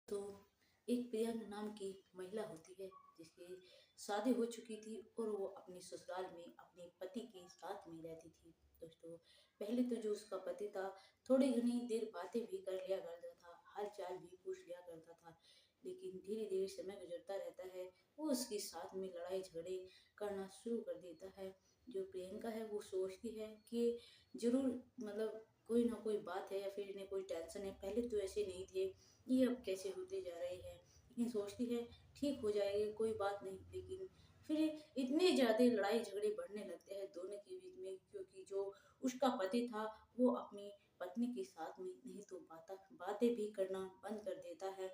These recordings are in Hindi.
तो एक प्रियंका नाम की महिला होती है जिसकी शादी हो चुकी थी और वो अपने ससुराल में अपने पति के साथ में रहती थी। दोस्तों, पहले तो जो उसका पति था, थोड़ी घनी देर बातें भी कर लिया करता था, हाल चाल भी पूछ लिया करता था। लेकिन धीरे धीरे समय गुजरता रहता है, वो उसके साथ में लड़ाई झगड़े करना शुरू कर देता है। जो प्रियंका है वो सोचती है कि जरूर कोई ना कोई बात है या फिर इन्हें कोई टेंशन है, पहले तो ऐसे नहीं थे, ये अब कैसे होते जा रहे हैं। लेकिन सोचती है ठीक हो जाएगी, कोई बात नहीं। लेकिन फिर इतने ज़्यादा लड़ाई झगड़े बढ़ने लगते हैं दोनों के बीच में, क्योंकि जो उसका पति था वो अपनी पत्नी के साथ में नहीं तो बातें भी करना बंद कर देता है,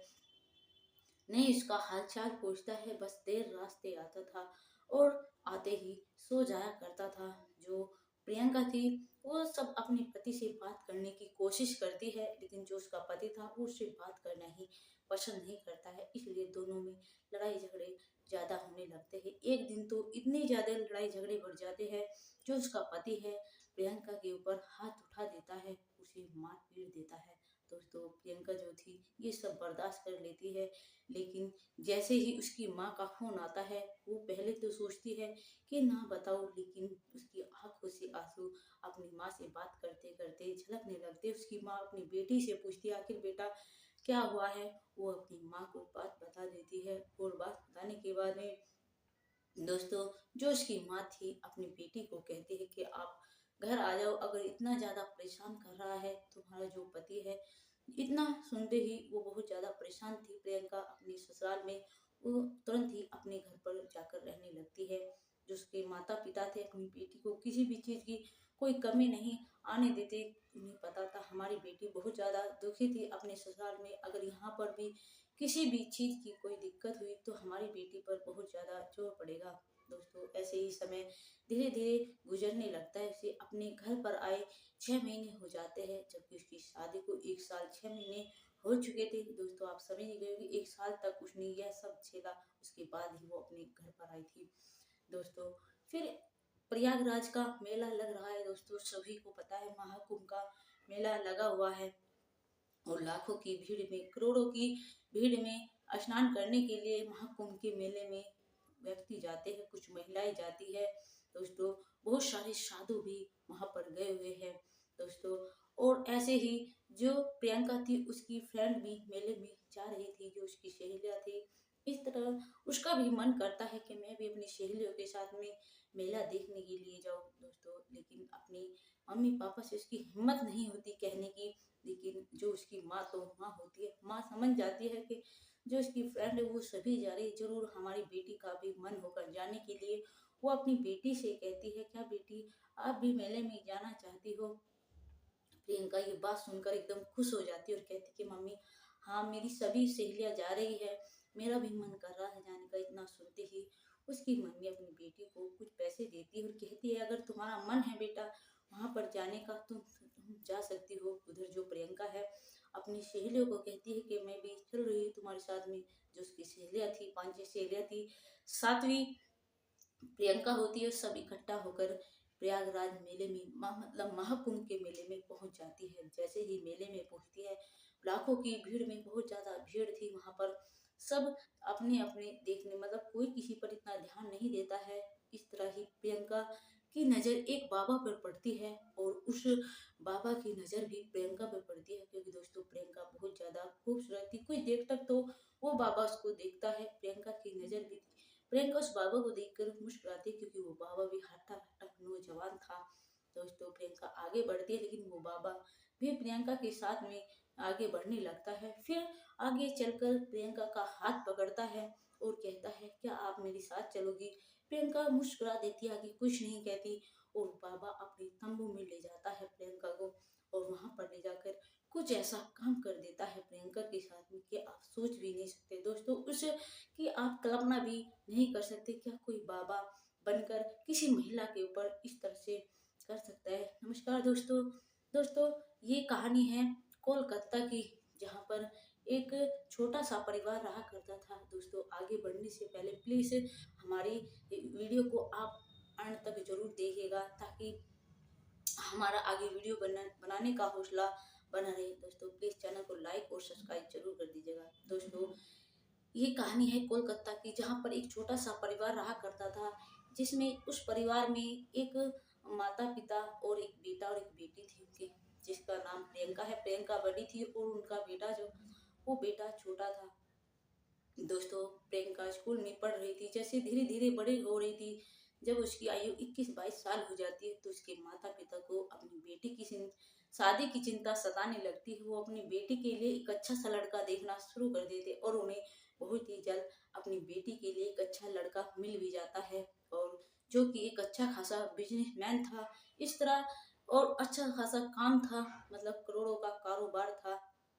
नहीं इसका हालचाल पूछता है, बस देर रास्ते आता था और आते ही सो जाया करता था। जो प्रियंका थी वो सब अपने पति से बात करने की कोशिश करती है, लेकिन जो उसका पति था वो उससे बात करना ही पसंद नहीं करता है, इसलिए दोनों में लड़ाई झगड़े ज़्यादा होने लगते हैं। एक दिन तो इतने ज़्यादा लड़ाई झगड़े बढ़ जाते हैं, जो उसका पति है प्रियंका के ऊपर हाथ उठा देता है, उसे मार पीट देता है। दोस्तों, प्रियंका जो थी ये सब बर्दाश्त कर लेती है, लेकिन जैसे ही उसकी माँ का फोन आता है, वो पहले तो सोचती है कि ना बताओ, लेकिन उसकी आंखों से आंसू अपनी माँ से बात करते करते झलकने लगते। उसकी माँ अपनी बेटी से पूछती है आखिर बेटा क्या हुआ है। वो अपनी माँ को बात बता देती है और बात बताने के बाद में दोस्तों, जो उसकी माँ थी अपनी बेटी को कहती है कि आप घर आ जाओ, अगर इतना ज़्यादा परेशान कर रहा है तुम्हारा जो पति है। इतना सुनते ही वो बहुत ज़्यादा परेशान थी प्रियंका अपने ससुराल में, वो तुरंत ही अपने घर पर जाकर रहने लगती है। जो उसके माता पिता थे अपनी बेटी को किसी भी चीज़ की कोई कमी नहीं आने देते। उन्हें पता था हमारी बेटी बहुत ज़्यादा दुखी थी अपने ससुराल में, अगर यहाँ पर भी किसी भी चीज़ की कोई दिक्कत हुई तो हमारी बेटी पर बहुत ज़्यादा जोर पड़ेगा। दोस्तों, ऐसे ही समय धीरे धीरे गुजरने लगता है। उसे अपने घर पर आए 6 महीने हो जाते हैं, जबकि उसकी शादी को 1 साल 6 महीने हो चुके थे। दोस्तों, आप समझ ही गए होंगे 1 साल तक उसने यह सब झेला, उसके बाद ही वो अपने घर पर आई थी। दोस्तों, फिर प्रयागराज का मेला लग रहा है। दोस्तों, सभी को पता है महाकुंभ का मेला लगा हुआ है और लाखों की भीड़ में, करोड़ों की भीड़ में स्नान करने के लिए महाकुंभ के मेले में व्यक्ति जाते हैं, कुछ महिलाएं जाती है। दोस्तों, बहुत सारे साधु भी वहां पर गए हुए हैं। दोस्तों, और ऐसे ही जो प्रियंका थी उसकी फ्रेंड भी मेले में जा रही थी, जो उसकी सहेलियां थी। इस तरह उसका भी मन करता है कि मैं भी अपनी सहेलियों के साथ में मेला देखने के लिए जाऊं। दोस्तों, लेकिन अपनी मम्मी पापा से उसकी हिम्मत नहीं होती कहने की। लेकिन जो उसकी माँ तो माँ होती है, माँ समझ जाती है कि जो उसकी फ्रेंड है वो सभी जा रही, जरूर हमारी बेटी का भी मन होकर जाने के लिए। वो अपनी बेटी से कहती है क्या बेटी आप भी मेले में जाना चाहती हो। प्रियंका ये बात सुनकर एकदम खुश हो जाती है और कहती कि मम्मी हाँ, मेरी सभी सहेलियां जा रही है, मेरा भी मन कर रहा है जाने का। इतना सुनते ही उसकी मम्मी अपनी बेटी को कुछ पैसे देती है और कहती है अगर तुम्हारा मन है बेटा वहां पर जाने का तुम जा सकती हो। उधर जो प्रियंका है अपनी सहेलियों को कहती है कि मैं भी चल रही हूँ तुम्हारे साथ में। जो उसकी सहेलियां थी, 5-6 सहेलियां थी, सातवीं प्रियंका होती है, सब इकट्ठा होकर प्रयागराज मेले में महाकुंभ के मेले में पहुंच जाती है। जैसे ही मेले में पहुंचती है, लाखों की भीड़ में बहुत ज्यादा भीड़ थी वहां पर। सब अपने अपने देखने, कोई किसी पर इतना ध्यान नहीं देता है। इस तरह ही प्रियंका की नजर एक बाबा पर पड़ती है और उस बाबा की नजर भी प्रियंका पर पड़ती है, क्योंकि दोस्तों प्रियंका बहुत ज्यादा खूबसूरत थी। कोई देखता तो वो बाबा उसको देखता है, प्रियंका की नजर भी प्रियंका उस बाबा को देखकर मुस्कुराती है, क्योंकि वो बाबा भी हट्टा कट्टा नौजवान था। दोस्तों, प्रियंका आगे बढ़ती है, लेकिन वो बाबा भी प्रियंका के साथ में आगे बढ़ने लगता है। फिर आगे चलकर प्रियंका का हाथ पकड़ता है और कहता है क्या आप मेरे साथ चलोगी। प्रियंका मुस्कुरा देती है, आगे कुछ नहीं कहती, और बाबा अपने तंबू में ले जाता है प्रियंका को और वहां पर ले जाकर कुछ ऐसा काम कर देता है प्रियंका के साथ में कि आप सोच भी नहीं सकते। दोस्तों, उस कि आप कल्पना भी नहीं कर सकते क्या कोई बाबा बनकर किसी महिला के ऊपर इस तरह से कर सकता है। नमस्कार दोस्तों। दोस्तों, ये कहानी है कोलकाता की, जहाँ पर एक छोटा सा परिवार रहा करता था। दोस्तों, आगे बढ़ने से पहले प्लीज हमारी वीडियो को आप अंत तक जरूर देखिएगा, ताकि हमारा आगे वीडियो बनाने का हौसला बना रहे। दोस्तों, प्लीज चैनल को लाइक और सब्सक्राइब जरूर कर दीजिएगा। दोस्तों, दोस्तों, ये कहानी है कोलकाता की, जहाँ पर एक छोटा सा परिवार रहा करता था, जिसमें उस परिवार में एक माता पिता और एक बेटा और एक बेटी थी उनके, जिसका नाम प्रियंका है। प्रियंका बड़ी थी और उनका बेटा जो वो बेटा छोटा था। दोस्तों, प्रियंका स्कूल में पढ़ रही थी। जैसे धीरे धीरे बड़ी हो रही थी, जब उसकी आयु 21-22 साल हो जाती है, तो उसके माता पिता को अपनी बेटी की शादी की चिंता सताने लगती है। वो अपनी बेटी के लिए एक अच्छा सा लड़का देखना शुरू कर देते और उन्हें बहुत ही जल्द अपनी बेटी के लिए एक अच्छा लड़का मिल भी जाता है, और जो कि एक अच्छा खासा बिजनेसमैन था। इस तरह और अच्छा खासा काम था, मतलब करोड़ों का कारोबार था।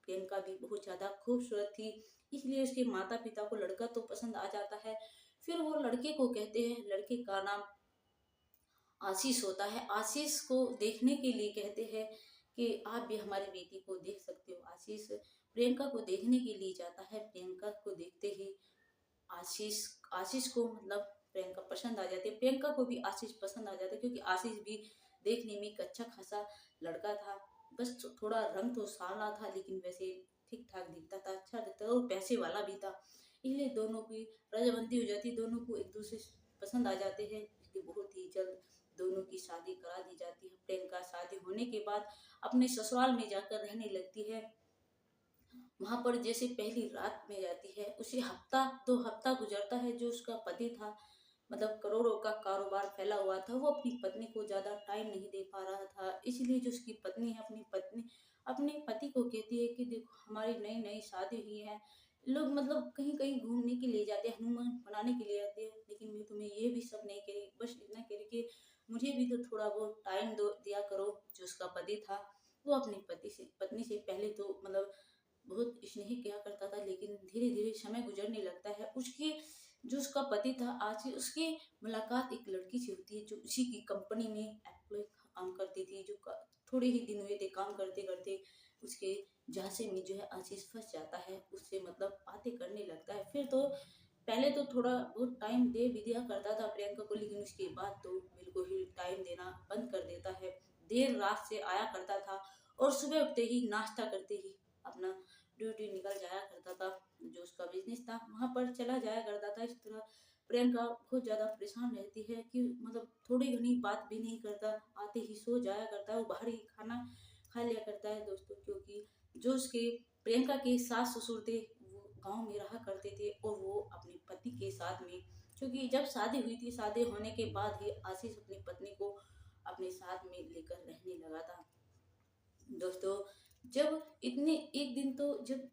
प्रियंका भी बहुत ज्यादा खूबसूरत थी, इसलिए उसके माता पिता को लड़का तो पसंद आ जाता है। फिर वो लड़के को कहते हैं, लड़के का नाम आशीष होता है। आशीष को देखने के लिए कहते हैं कि आप भी हमारी बेटी को देख सकते हो। आशीष प्रियंका को देखने के लिए जाता है। प्रियंका को देखते ही आशीष आशीष को मतलब प्रियंका पसंद आ जाती है। प्रियंका को भी आशीष पसंद आ जाता है, क्योंकि आशीष भी देखने में एक अच्छा खासा लड़का था। बस थोड़ा रंग तो साला था, लेकिन वैसे ठीक ठाक दिखता था, अच्छा दिखता था और पैसे वाला भी था। इसलिए दोनों की रजामंदी हो जाती है, दोनों को एक दूसरे से पसंद आ जाते हैं। इसलिए बहुत ही जल्द दोनों की शादी करा दी जाती है। प्रियंका शादी होने के बाद अपने ससुराल में जाकर रहने लगती है। वहां पर जैसे पहली रात में जाती है, उसे हफ्ता 2 हफ्ता गुजरता है। जो उसका पति था, मतलब करोड़ों का कारोबार फैला हुआ था, वो अपनी पत्नी को ज्यादा टाइम नहीं दे पा रहा था। इसलिए जो उसकी पत्नी है, अपनी पत्नी अपने पति को कहती है कि देखो, हमारी नई नई शादी हुई है, लोग मतलब कहीं कहीं घूमने के लिए जाते हैं, हनीमून मनाने के लिए जाते हैं, लेकिन मैं तुम्हें ये भी सब नहीं कह रही, बस इतना कह रही कि मुझे भी तो थोड़ा बहुत टाइम दो दिया करो। जो उसका पति था, वो अपनी पत्नी से पहले तो मतलब बहुत स्नेह किया करता था, लेकिन धीरे धीरे समय गुजरने लगता है। उसकी जो उसका पति था, आज उसकी मुलाकात एक लड़की से होती है, जो उसी की कंपनी में एम्प्लॉय काम करती थी। जो थोड़े ही दिन हुए थे काम करते करते, उसके झांसे में जो है आशीष फंस जाता है। उससे मतलब बातें करने लगता है। फिर तो पहले तो थोड़ा बहुत टाइम दे भी दिया करता था प्रियंका को, लेकिन उसके बाद तो बिल्कुल ही टाइम देना बंद कर देता है। देर रात से आया करता था और सुबह उठते ही नाश्ता करते ही अपना ड्यूटी निकल जाया करता था। जो उसका बिजनेस था वहां पर चला जाया करता था। इस तरह प्रियंका बहुत ज्यादा परेशान रहती है कि मतलब थोड़ी घनी बात भी नहीं करता, आते ही सो जाया करता है। वो बाहर ही खाना खा लिया करता है दोस्तों, क्योंकि जो उसके प्रियंका के सास ससुर थे, वो गांव में रहा करते थे, और वो अपने पति के साथ में, क्योंकि जब शादी हुई थी, शादी होने के बाद ही आशीष अपनी पत्नी को अपने साथ में लेकर रहने लगा था। दोस्तों, जब इतने एक दिन तो जब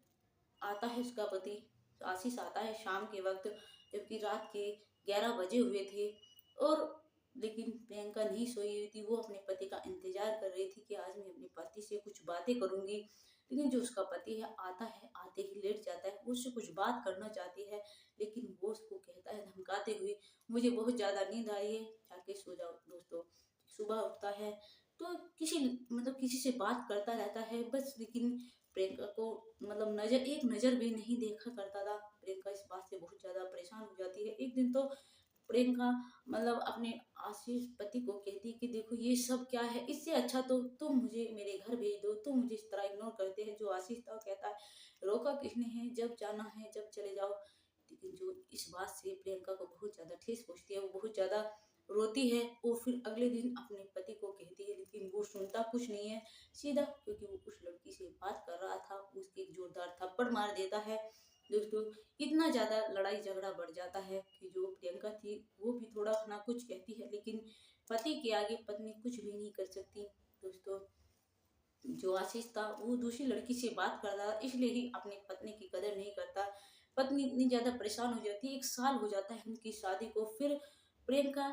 आता है उसका पति, आशीष आता है शाम के वक्त, जबकि रात के 11 बजे हुए थे, और लेकिन प्रियंका नहीं सोई हुई थी। वो अपने पति का इंतजार कर रही थी कि आज मैं अपने पति से कुछ बातें करूंगी। लेकिन जो उसका पति है, आता है, आते ही लेट जाता है। वो उससे कुछ बात करना चाहती है, लेकिन वो उसको कहता है धमकाते हुए, मुझे बहुत ज्यादा नींद आई है, जाके सो जाओ। दोस्तों, सुबह उठता है तो किसी से बात करता रहता है बस, लेकिन प्रियंका को मतलब एक नजर भी नहीं देखा करता था। प्रियंका इस बात से बहुत ज्यादा परेशान हो जाती है। एक दिन तो प्रियंका मतलब अपने आशीष पति को कहती है कि देखो, ये सब क्या है, इससे अच्छा तो तुम मुझे मेरे घर भेज दो, तुम मुझे इस तरह इग्नोर करते हैं। जो आशीष था वो कहता है, रोका किसने है, जब जाना है जब चले जाओ। लेकिन जो इस बात से प्रियंका को बहुत ज्यादा ठेस पहुंचती है, वो बहुत ज्यादा रोती है। वो फिर अगले दिन अपने पति को कहती है, लेकिन वो सुनता कुछ नहीं है सीधा, क्योंकि वो उस लड़की से बात कर रहा था, उसके एक जोरदार थप्पड़ मार देता है। दोस्तों, इतना ज्यादा लड़ाई झगड़ा बढ़ जाता है कि जो प्रियंका थी वो भी थोड़ा ना कुछ कहती है, लेकिन पति के आगे पत्नी कुछ भी नहीं कर सकती। दोस्तों, जो आशीष था वो दूसरी लड़की से बात करता था, इसलिए ही अपनी पत्नी की कदर नहीं करता। पत्नी इतनी ज्यादा परेशान हो जाती है। 1 साल हो जाता है उनकी शादी को। फिर प्रियंका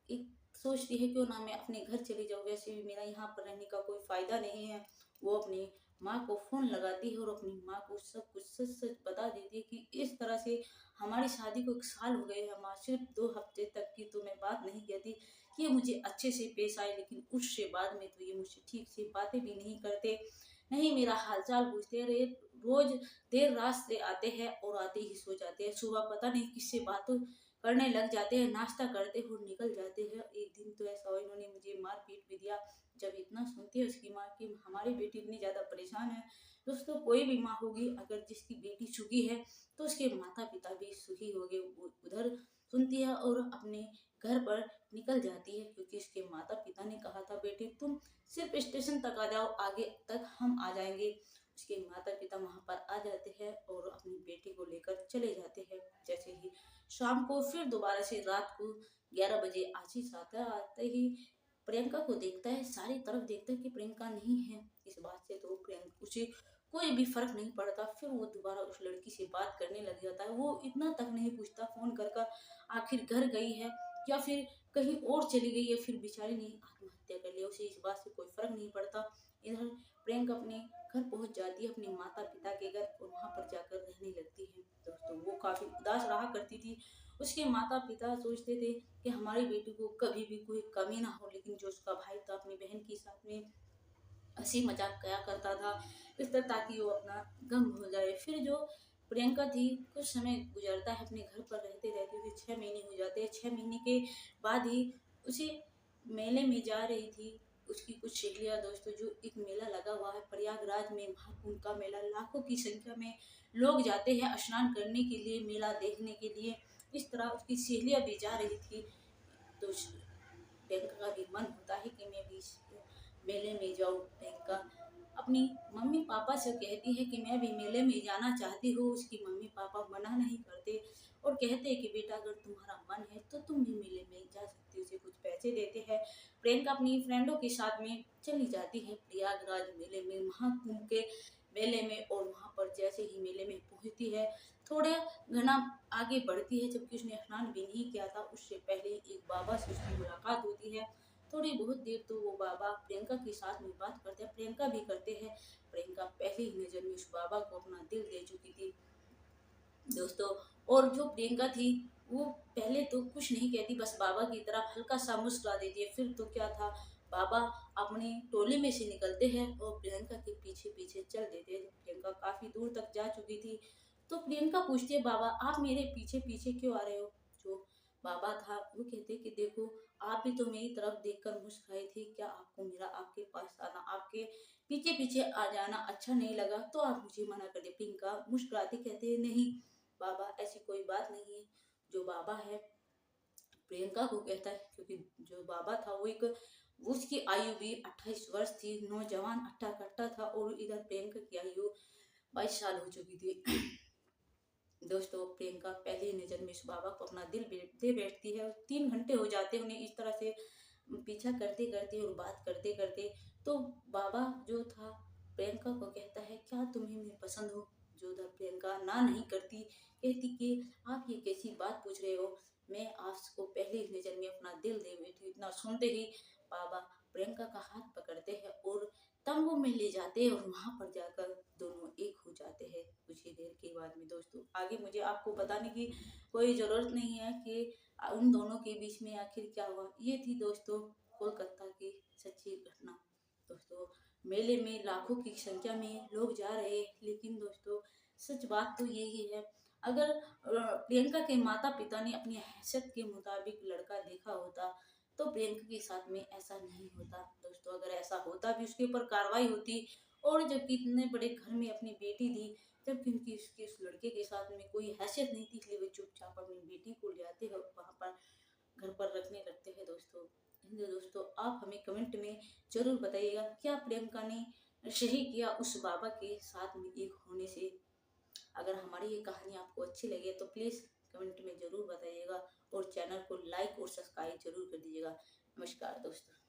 एक सोचती है, क्यों ना मैं अपने घर चली जाऊँ, वैसे भी मेरा यहाँ पर रहने का कोई फायदा नहीं है। वो अपनी माँ को फोन लगाती है और अपनी माँ को सब कुछ सच सच बता देती है कि इस तरह से हमारी शादी को 1 साल हो गए हैं, माँ सिर्फ 2 हफ्ते तक की तो मैं बात नहीं कहती कि ये मुझे अच्छे से पेश आए, लेकिन उससे बाद में तो ये मुझसे ठीक से बातें भी नहीं करते, नहीं मेरा हालचाल पूछते रहे। रोज देर रात से आते हैं और आते ही सो जाते हैं। सुबह पता नहीं किससे बात करने लग जाते हैं, नाश्ता करते हुए निकल जाते हैं। एक दिन तो ऐसा हुआ, इन्होंने मुझे मार पीट भी दिया। जब इतना सुनती है उसकी माँ कि हमारी बेटी इतनी ज्यादा परेशान है, दोस्तों कोई भी माँ होगी, अगर जिसकी बेटी सुखी है तो उसके माता पिता भी सुखी होंगे। वो उधर सुनती है और अपने घर पर निकल जाती है, क्योंकि इसके माता पिता ने कहा था बेटी तुम सिर्फ स्टेशन तक आ जाओ, आगे तक हम आ जाएंगे। उसके माता पिता वहां पर आ जाते हैं और अपनी बेटी को लेकर चले जाते हैं। जैसे ही शाम को फिर दोबारा से रात को 11 बजे आशीष आता है, आते ही प्रियंका को देखता है, सारी तरफ देखता है कि प्रियंका नहीं है। इस बात से तो प्रियंका उसे कोई भी फर्क नहीं पड़ता। फिर वो दोबारा उस लड़की से बात करने लग जाता है। वो इतना तक नहीं पूछता फोन कर आखिर घर गई है या फिर कहीं और चली गई है, फिर बेचारी ने आत्महत्या कर लिया, उसे इस बात से कोई फर्क नहीं पड़ता। इधर प्रियंका अपने घर पहुंच जाती है, अपने माता पिता के घर, और वहां पर जाकर रहने लगती है। दोस्तों वो काफी उदास रहा करती थी। उसके माता पिता सोचते थे कि हमारी बेटी को कभी भी कोई कमी ना हो, लेकिन जो उसका भाई था अपनी बहन के साथ में हंसी मजाक किया करता था, इस तरह ताकि वो अपना गम हो जाए। फिर जो प्रियंका थी, कुछ समय गुजरता है, अपने घर पर रहते रहते उसे 6 महीने हो जाते हैं। 6 महीने के बाद ही उसे मेले में जा रही थी उसकी कुछ सहेलियां। दोस्तों जो एक मेला लगा हुआ है प्रयागराज में, महाकुंभ का मेला, लाखों की संख्या में लोग जाते हैं स्नान करने के लिए, मेला देखने के लिए। इस तरह उसकी सहेलियां भी जा रही थी, तो प्रियंका का भी मन होता है कि मैं भी इस मेले में जाऊं। प्रियंका अपनी मम्मी पापा से कहती है कि मैं भी मेले में जाना चाहती हूँ। उसकी मम्मी पापा मना नहीं करते और कहते हैं कि बेटा अगर तुम्हारा मन है तो तुम भी मेले में जा सकती हो। उसे कुछ पैसे देते हैं। प्रियंका अपनी फ्रेंडों के साथ में चली जाती है प्रयागराज मेले में, महाकुंभ के मेले में। और वहां पर जैसे ही मेले में पहुंचती है, थोड़े घना आगे बढ़ती है, जबकि उसने स्नान भी नहीं किया था, उससे पहले एक बाबा से उसकी मुलाकात होती है। थोड़ी बहुत देर तो वो बाबा प्रियंका के साथ में बात करते हैं, प्रियंका भी करते हैं। प्रियंका पहले ही नजर में उस बाबा को अपना दिल दे चुकी थी दोस्तों। और जो प्रियंका थी वो पहले तो कुछ नहीं कहती, बस बाबा की तरफ हल्का सा मुस्कुरा देती है। फिर तो क्या था, बाबा अपने टोले में से निकलते हैं और प्रियंका के पीछे पीछे चल देते हैं। जब प्रियंका काफी दूर तक जा चुकी थी तो प्रियंका पूछती है बाबा आप मेरे पीछे पीछे क्यों आ रहे हो। जो बाबा था वो कहते कि देखो आप भी तो मेरी तरफ देखकर मुस्कुराई थी, क्या आपको मेरा आपके पास आना, आपके पीछे पीछे आ जाना अच्छा नहीं लगा तो आप मुझे मना कर दे। प्रियंका मुस्कुराती कहते हैं नहीं बाबा ऐसी कोई बात नहीं है। जो बाबा है प्रियंका को कहता है, क्योंकि जो बाबा था वो एक, वो उसकी आयु भी 28 वर्ष थी, नौजवान अट्टा कट्टा था, और इधर प्रियंका की आयु 22 साल हो चुकी थी। दोस्तों प्रियंका पहली नजर में इस बाबा को अपना दिल दे बैठती है। 3 घंटे हो जाते हैं उन्हें इस तरह से पीछा करते करते और बात करते करते। तो बाबा जो था प्रियंका को कहता है क्या तुम्हें मैं पसंद हो। जो था प्रियंका ना नहीं करती, कहती कि आप ये कैसी बात पूछ रहे हो, मैं आपको पहली नजर में अपना दिल दे बैठी हूँ। इतना सुनते ही बाबा प्रियंका का हाथ पकड़ते हैं और तंबू में ले जाते हैं और वहां पर जाकर दोनों एक हो जाते हैं कुछ ही देर के बाद में। दोस्तों आगे मुझे आपको बताने की कोई जरूरत नहीं है कि उन दोनों के बीच में आखिर क्या हुआ। ये थी दोस्तों कोलकाता की सच्ची घटना। दोस्तों मेले में लाखों की संख्या में लोग जा रहे हैं, लेकिन दोस्तों सच बात तो यही है, अगर प्रियंका के माता पिता ने अपनी हैसियत के मुताबिक लड़का देखा होता तो प्रियंका के साथ में ऐसा नहीं होता। दोस्तों अगर ऐसा होता भी उसके ऊपर कार्रवाई होती। और जबकि इतने बड़े घर में अपनी बेटी थी, जबकि उनकी उसके उस लड़के के साथ में कोई हैसियत नहीं थी, इसलिए वो चुपचाप अपनी बेटी को ले आते हैं वहां पर घर पर रखने लगते हैं। दोस्तों आप हमें कमेंट में जरूर बताइएगा क्या प्रियंका ने सही किया उस बाबा के साथ में एक होने से। अगर हमारी ये कहानी आपको अच्छी लगे तो प्लीज़ कमेंट में ज़रूर बताइएगा और चैनल को लाइक और सब्सक्राइब जरूर कर दीजिएगा। नमस्कार दोस्तों।